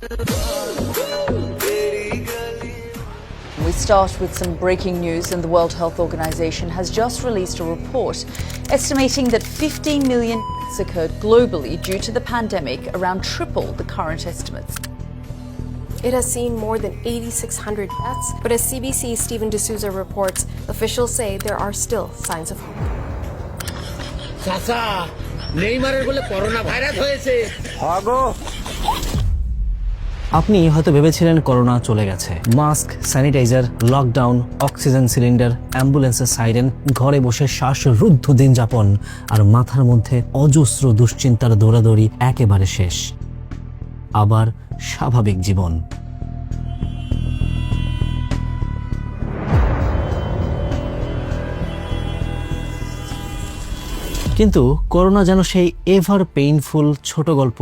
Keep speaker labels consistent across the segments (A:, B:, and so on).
A: We start with some breaking news, and the World Health Organization has just released a report estimating that 15 million deaths occurred globally due to the pandemic, around triple the current estimates.
B: It has seen more than 8,600 deaths, but as CBC's Stephen D'Souza reports, officials say there are still signs of hope.
C: চাচা নেইমারের বলে corona virus হয়েছে।
D: আপনি হয়তো ভেবেছিলেন corona চলে গেছে। Mask, sanitiser, lockdown, oxygen cylinder, অ্যাম্বুলেন্সের সাইরেন, ঘরে বসে শ্বাসরুদ্ধ দিন যাপন আর মাথার মধ্যে অজস্র দুশ্চিন্তার দৌড়াদৌড়ি একেবারে শেষ। আবার স্বাভাবিক জীবন। কিন্তু করোনা যেন সেই এভার পেইনফুল ছোট গল্প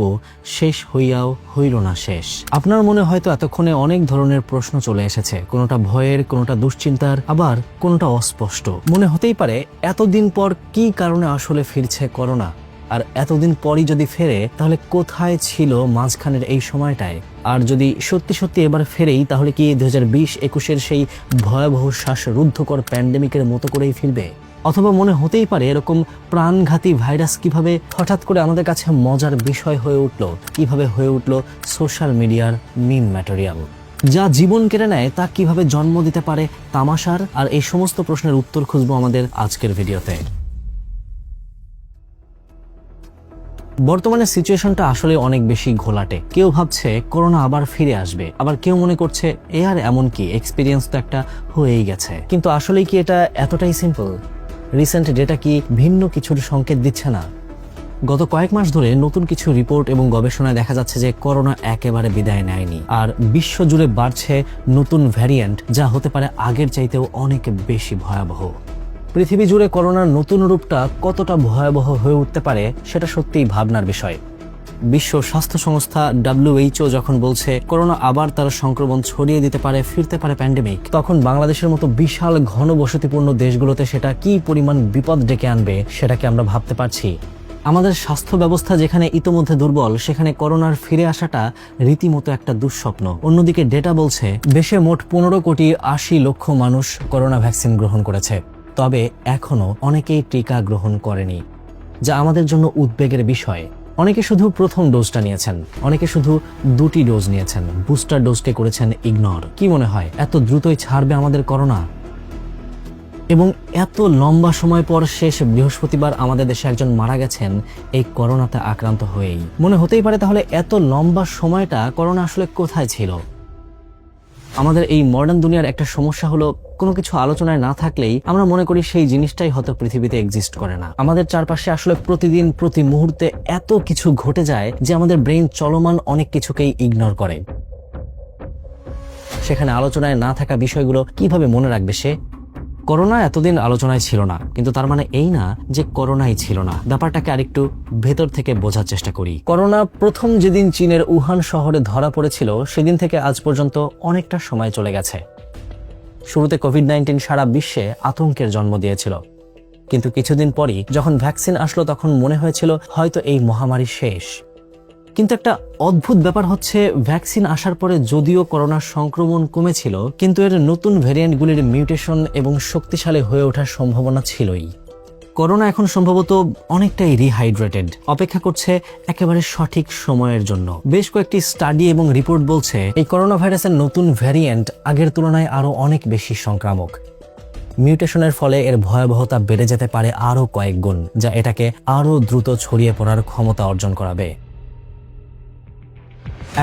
D: শেষ হইয়াও হইল না শেষ। আপনার মনে হয়তো এতক্ষণে অনেক ধরনের প্রশ্ন চলে এসেছে, কোনোটা ভয়ের, কোনোটা দুশ্চিন্তার, আবার কোনোটা অস্পষ্ট। মনে হতেই পারে এতদিন পর কি কারণে আসলে ফিরছে করোনা, আর এতদিন পরই যদি ফেরে তাহলে কোথায় ছিল মাঝখানের এই সময়টায়? আর যদি সত্যি সত্যি এবার ফেরেই তাহলে কি 2020-21-এর সেই ভয়াবহ শ্বাসরুদ্ধকর প্যান্ডেমিকের মতো করেই ফিরবে? অথবা মনে হতেই পারে এরকম প্রাণঘাতী ভাইরাস কিভাবে হঠাৎ করে আমাদের কাছে মজার বিষয় হয়ে উঠল, কিভাবে হয়ে উঠল সোশ্যাল মিডিয়ার মিম ম্যাটেরিয়াল। যা জীবন কেড়ে নেয় তা কিভাবে জন্ম দিতে পারে তামাশার? আর এই সমস্ত প্রশ্নের উত্তর খুঁজবো আমাদের আজকের ভিডিওতে। বর্তমানে সিচুয়েশনটা আসলে অনেক বেশি ঘোলাটে। কেউ ভাবছে করোনা আবার ফিরে আসবে, আবার কেউ মনে করছে এ আর এমন কি, এক্সপিরিয়েন্স তো একটা হয়েই গেছে। কিন্তু আসলেই কি এটা এতটাই সিম্পল? রিসেন্ট ডেটা কি ভিন্ন কিছুর সংকেত দিচ্ছে না? গত কয়েক মাস ধরে নতুন কিছু রিপোর্ট এবং গবেষণায় দেখা যাচ্ছে যে করোনা একেবারে বিদায় নেয়নি, আর বিশ্ব জুড়ে বাড়ছে নতুন ভ্যারিয়েন্ট, যা হতে পারে আগের চাইতেও অনেক বেশি ভয়াবহ। পৃথিবী জুড়ে করোনার নতুন রূপটা কতটা ভয়াবহ হয়ে উঠতে পারে সেটা সত্যিই ভাবনার বিষয়। বিশ্ব স্বাস্থ্য সংস্থা WHO যখন বলছে করোনা আবার তার সংক্রমণ ছড়িয়ে দিতে পারে, ফিরতে পারে প্যান্ডেমিক, তখন বাংলাদেশের মতো বিশাল ঘনবসতিপূর্ণ দেশগুলোতে সেটা কি পরিমাণ বিপদ ডেকে আনবে সেটাকে আমরা ভাবতে পারছি। আমাদের স্বাস্থ্য ব্যবস্থা যেখানে ইতোমধ্যে দুর্বল, সেখানে করোনার ফিরে আসাটা রীতিমতো একটা দুঃস্বপ্ন। অন্যদিকে ডেটা বলছে দেশে মোট 15,80,00,000 মানুষ করোনা ভ্যাকসিন গ্রহণ করেছে, তবে এখনো অনেকেই টিকা গ্রহণ করেনি, যা আমাদের জন্য উদ্বেগের বিষয়। অনেকে শুধু প্রথম ডোজটা নিয়েছেন, অনেকে শুধু 2টি ডোজ নিয়েছেন, বুস্টার ডোজকে করেছেন ইগনোর। কি মনে হয় এত দ্রুতই ছাড়বে আমাদের করোনা? এবং এত লম্বা সময় পর শেষ বৃহস্পতিবার আমাদের দেশে একজন মারা গেছেন এই করোনাতে আক্রান্ত হয়েই। মনে হতেই পারে তাহলে এত লম্বা সময়টা করোনা আসলে কোথায় ছিল? আমাদের এই মডার্ন দুনিয়ার একটা সমস্যা হলো কোনো কিছু আলোচনায় না থাকলেই আমরা মনে করি সেই জিনিসটাই হয়তো পৃথিবীতে এক্সিস্ট করে না। আমাদের চারপাশে আসলে প্রতিদিন প্রতি মুহূর্তে এত কিছু ঘটে যায় যে আমাদের ব্রেইন চলমান অনেক কিছুকেই ইগনোর করে। সেখানে আলোচনায় না থাকা বিষয়গুলো কিভাবে মনে রাখবে সে? করোনা এতদিন আলোচনায় ছিল না, কিন্তু তার মানে এই না যে করোনাই ছিল না। ব্যাপারটাকে আরেকটু ভেতর থেকে বোঝার চেষ্টা করি। করোনা প্রথম যেদিন চীনের উহান শহরে ধরা পড়েছিল সেদিন থেকে আজ পর্যন্ত অনেকটা সময় চলে গেছে। শুরুতে কোভিড-19 সারা বিশ্বে আতঙ্কের জন্ম দিয়েছিল, কিন্তু কিছুদিন পরই যখন ভ্যাকসিন আসলো তখন মনে হয়েছিল হয়তো এই মহামারী শেষ। কিন্তু একটা অদ্ভুত ব্যাপার হচ্ছে, ভ্যাকসিন আসার পরে যদিও করোনার সংক্রমণ কমেছিল, কিন্তু এর নতুন ভ্যারিয়েন্টগুলির মিউটেশন এবং শক্তিশালী হয়ে ওঠার সম্ভাবনা ছিলই। করোনা এখন সম্ভবত অনেকটাই রিহাইড্রেটেড, অপেক্ষা করছে একেবারে সঠিক সময়ের জন্য। বেশ কয়েকটি স্টাডি এবং রিপোর্ট বলছে এই করোনা ভাইরাসের নতুন ভ্যারিয়েন্ট আগের তুলনায় আরো অনেক বেশি সংক্রামক। মিউটেশনের ফলে এর ভয়াবহতা বেড়ে যেতে পারে আরো কয়েক গুণ, যা এটাকে আরো দ্রুত ছড়িয়ে পড়ার ক্ষমতা অর্জন করাবে।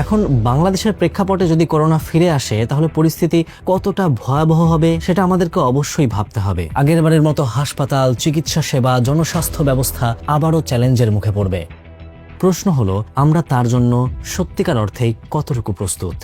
D: এখন বাংলাদেশের প্রেক্ষাপটে যদি করোনা ফিরে আসে তাহলে পরিস্থিতি কতটা ভয়াবহ হবে সেটা আমাদেরকে অবশ্যই ভাবতে হবে। আগেরবারের মতো হাসপাতাল, চিকিৎসা সেবা, জনস্বাস্থ্য ব্যবস্থা আবারও চ্যালেঞ্জের মুখে পড়বে। প্রশ্ন হলো আমরা তার জন্য সত্যিকার অর্থেই কতটুকু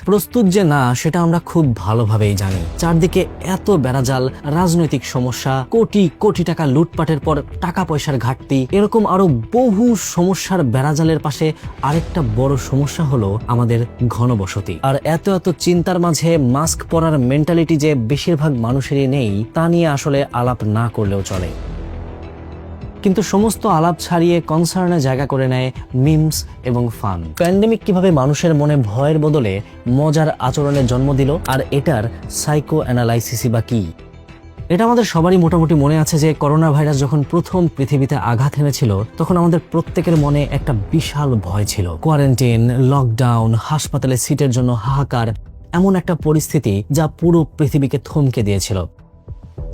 D: প্রস্তুত যে না সেটা আমরা খুব ভালোভাবেই জানি। চারদিকে এত বেড়াজাল, রাজনৈতিক সমস্যা, কোটি কোটি টাকা লুটপাটের পর টাকা পয়সার ঘাটতি, এরকম আরো বহু সমস্যার বেড়াজালের পাশে আরেকটা বড় সমস্যা হলো আমাদের ঘনবসতি। আর এত এত চিন্তার মাঝে মাস্ক পরার মেন্টালিটি যে বেশিরভাগ মানুষেরই নেই তা নিয়ে আসলে আলাপ না করলেও চলে। কিন্তু সমস্ত আলাপ ছাড়িয়ে কনসার্নে জায়গা করে নেয় মিমস এবং ফান। প্যান্ডেমিক কিভাবে মানুষের মনে ভয়ের বদলে মজার আচরণের জন্ম দিল, আর এটার সাইকো অ্যানালাইসিসই বা কি? এটা আমাদের সবারই মোটামুটি মনে আছে যে করোনা ভাইরাস যখন প্রথম পৃথিবীতে আঘাত এনেছিল তখন আমাদের প্রত্যেকের মনে একটা বিশাল ভয় ছিল। কোয়ারেন্টাইন, লকডাউন, হাসপাতালে সিটের জন্য হাহাকার, এমন একটা পরিস্থিতি যা পুরো পৃথিবীকে থমকে দিয়েছিল।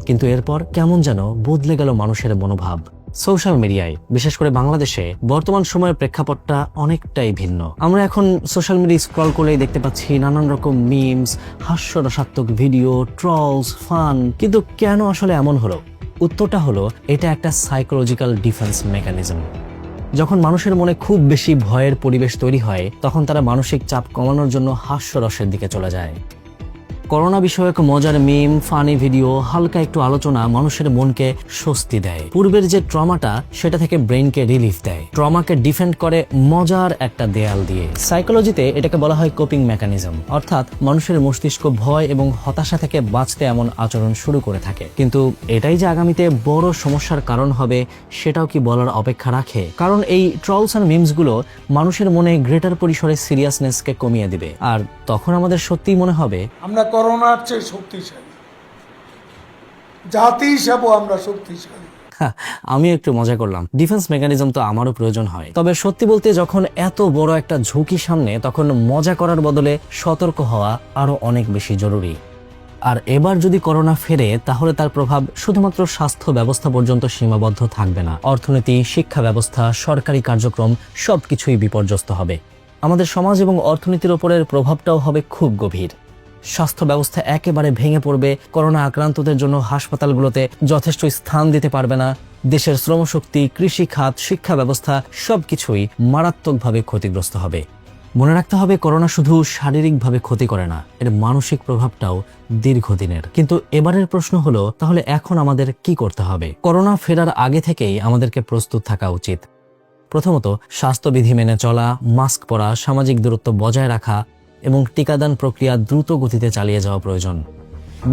D: কিন্তু এরপর কেমন যেন বদলে গেল মানুষের মনোভাব। সোশ্যাল মিডিয়ায়, বিশেষ করে বাংলাদেশে বর্তমান সময়ের প্রেক্ষাপটটা অনেকটাই ভিন্ন। আমরা এখন সোশ্যাল মিডিয়া স্ক্রল করলেই দেখতে পাচ্ছি নানান রকম মিমস, হাস্যরসাত্মক ভিডিও, ট্রলস, ফান। কিন্তু কেন আসলে এমন হলো? উত্তরটা হলো এটা একটা সাইকোলজিক্যাল ডিফেন্স মেকানিজম। যখন মানুষের মনে খুব বেশি ভয়ের পরিবেশ তৈরি হয় তখন তারা মানসিক চাপ কমানোর জন্য হাস্যরসের দিকে চলে যায়। করোনা বিষয়ক মজার মিম, ফানি ভিডিও, হালকা একটু আলোচনা মানুষের মনকে স্বস্তি দেয়। পূর্বের যে ট্রমাটা সেটা থেকে ব্রেইনকে রিলিফ দেয়। ট্রমাকে ডিফেন্ড করে মজার একটা দেয়াল দিয়ে। সাইকোলজিতে এটাকে বলা হয় কোপিং মেকানিজম, অর্থাৎ মানুষের মস্তিষ্ক ভয় এবং হতাশা থেকে বাঁচতে এমন আচরণ শুরু করে থাকে। কিন্তু এটাই যে আগামীতে বড় সমস্যার কারণ হবে সেটাও কি বলার অপেক্ষা রাখে? কারণ এই ট্রলস আর মিমস গুলো মানুষের মনে গ্রেটার পরিসরে সিরিয়াসনেসকে কমিয়ে দিবে, আর তখন আমাদের সত্যিই মনে হবে
E: আমরা করোনার চেয়ে শক্তিশালী, জাতি হিসাবেও আমরা শক্তিশালী।
D: আমি একটু মজা করলাম। ডিফেন্স মেকানিজম তো আমারও প্রয়োজন হয়, তবে সত্যি বলতে যখন এত বড় একটা ঝুঁকি সামনে তখন মজা করার বদলে সতর্ক হওয়া আরো অনেক বেশি জরুরি। আর এবার যদি করোনা ফেরে তাহলে তার প্রভাব শুধুমাত্র স্বাস্থ্য ব্যবস্থা পর্যন্ত সীমাবদ্ধ থাকবে না। অর্থনীতি, শিক্ষা ব্যবস্থা, সরকারি কার্যক্রম সবকিছুই বিপর্যস্ত হবে। আমাদের সমাজ এবং অর্থনীতির ওপরের প্রভাবটাও হবে খুব গভীর। স্বাস্থ্য ব্যবস্থা একেবারে ভেঙে পড়বে। করোনা আক্রান্তদের জন্য হাসপাতালগুলোতে যথেষ্ট স্থান দিতে পারবে না। দেশের শ্রমশক্তি, কৃষি খাত, শিক্ষা ব্যবস্থা সবকিছুই মারাত্মকভাবে ক্ষতিগ্রস্ত হবে। মনে রাখতে হবে, করোনা শুধু শারীরিকভাবে ক্ষতি করে না, এর মানসিক প্রভাবটাও দীর্ঘদিনের। কিন্তু এবারের প্রশ্ন হলো, তাহলে এখন আমাদের কি করতে হবে? করোনা ফেরার আগে থেকেই আমাদেরকে প্রস্তুত থাকা উচিত। প্রথমত, স্বাস্থ্যবিধি মেনে চলা, মাস্ক পরা, সামাজিক দূরত্ব বজায় রাখা এবং টিকাদান প্রক্রিয়া দ্রুত গতিতে চালিয়ে যাওয়া প্রয়োজন।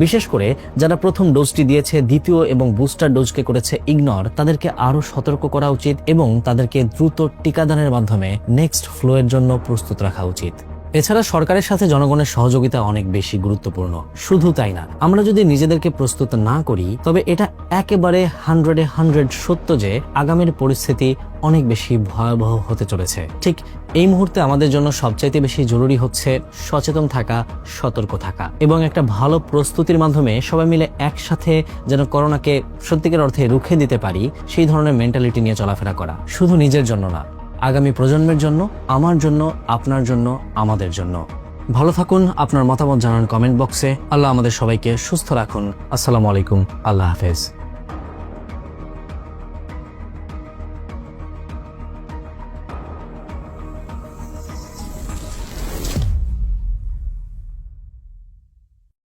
D: বিশেষ করে যারা প্রথম ডোজটি দিয়েছে, দ্বিতীয় এবং বুস্টার ডোজকে করেছে ইগনোর, তাদেরকে আরো সতর্ক করা উচিত এবং তাদেরকে দ্রুত টিকাদানের মাধ্যমে নেক্সট ফ্লোয়ের জন্য প্রস্তুত রাখা উচিত। এছাড়া সরকারের সাথে জনগণের সহযোগিতা অনেক বেশি গুরুত্বপূর্ণ। শুধু তাই না, আমরা যদি নিজেদেরকে প্রস্তুত না করি তবে এটা একেবারে 100 সত্য যে আগামীর পরিস্থিতি অনেক বেশি ভয়াবহ হতে চলেছে। ঠিক এই মুহূর্তে আমাদের জন্য সবচাইতে বেশি জরুরি হচ্ছে সচেতন থাকা, সতর্ক থাকা এবং একটা ভালো প্রস্তুতির মাধ্যমে সবাই মিলে একসাথে যেন করোনাকে সত্যিকার অর্থে রুখে দিতে পারি, সেই ধরনের মেন্টালিটি নিয়ে চলাফেরা করা। শুধু নিজের জন্য না, আগামী প্রজন্মের জন্য, আমার জন্য, আপনার জন্য, আমাদের জন্য। ভালো থাকুন, আপনার মতামত জানান কমেন্ট বক্সে। আল্লাহ আমাদের সবাইকে সুস্থ রাখুন। আসসালামু আলাইকুম, আল্লাহ হাফেজ।